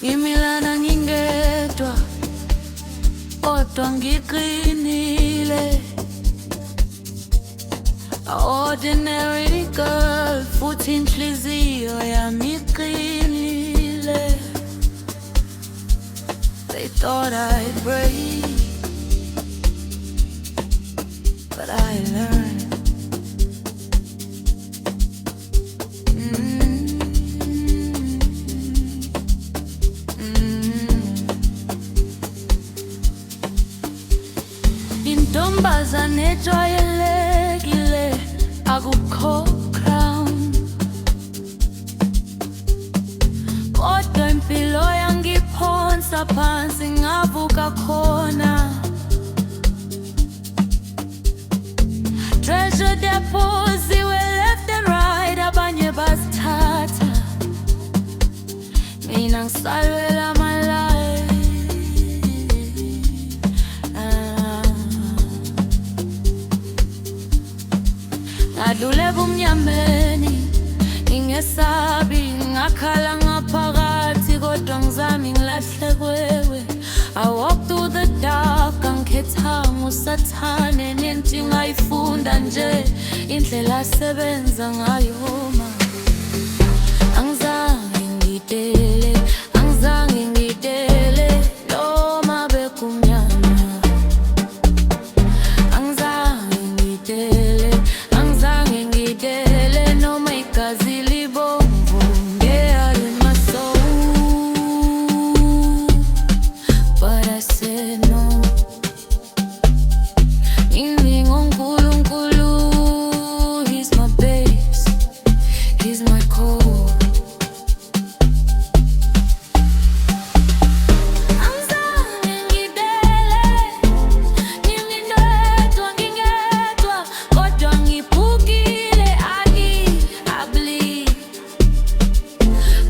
Ngimilana ngingedwa kodwa ngiqinile. Ordinary girl futhi inhliziyo yami iqinile. They thought I'd break, but I learned. Intombazane ejwayelekile akukho crown, kodwa impilo yangiphonsa phansi ngavuka khona. Treasure depots iwe left and right, abanye basithatha, mina ngisalwela my life. Ngadlule ebumnyameni ngingesabi, ngakhala ngaphakathi kodwa ngizami ngilahle kwewe. I walk through the dark, angikhethanga usathane nento ngayifunda nje indlela asebenza ngayo. Angizange ngidele, angizange ngidele noma bekumnyama. Angizange ngidele, angizange ngidele noma igazi libomvu ngeheart in my soul, but I said no. Ngimi ngoNkulunkulu, he's my base, he's my core. Angizange ngidele, ngimi ndedwa ngingedwa kodwa ngiphukile. I bleed,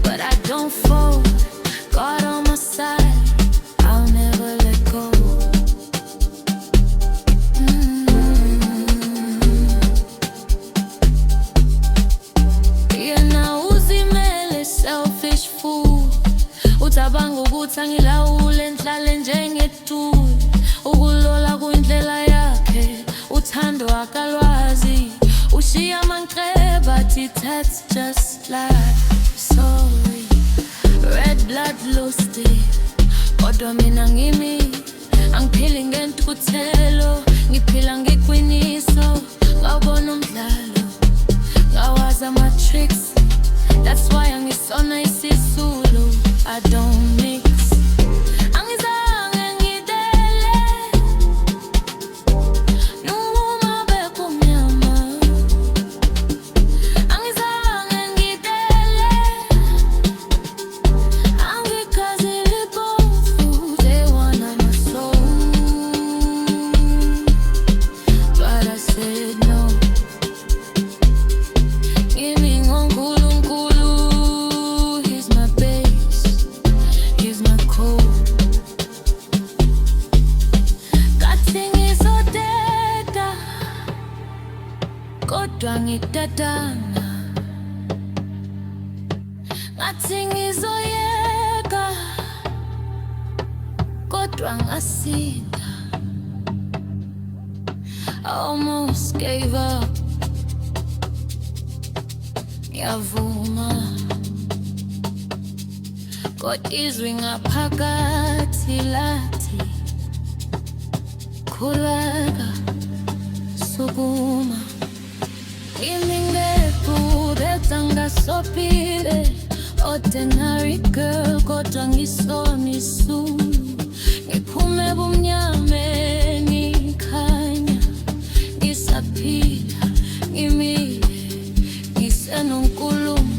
but I don't fold. God on my side, I'll never let go. Yena uzimele selfish fool, ucabanga ukuthi angilawule ngihlale njengetuli. Ukulola kuyindlela yakhe, uthando akalwazi. Ushiya manxeba athi that's just life. Sorry, red blood lusty, kodwa mina ngimi angiphili ngentukuthelo, ngiphila ngeqiniso. Ngawubona umdlalo, ngawazi ama-tricks, that's why angisona isiZulu, I don't mix. Angizange ngidele noma bekumnyama. Angizange ngidele, angigazi libomvu, they wanna my soul, but I said no. Ngimi ngoNkulunkulu, he's my base, he's my core. Ngathi ngizodeda kodwa ngidedana, ngathi ngizoyeka kodwa ngasinda. I almost gave up, ngiyavuma kodwa izwi ngaphakathi lathi khuleka, sukuma. Ngimi ngephutha ngasophile, ordinary girl kodwa ngisona isizulu. Ngiphume ebumnyameni ngikhanya, ngisaphila ngimile ngisenoNkulunkulu.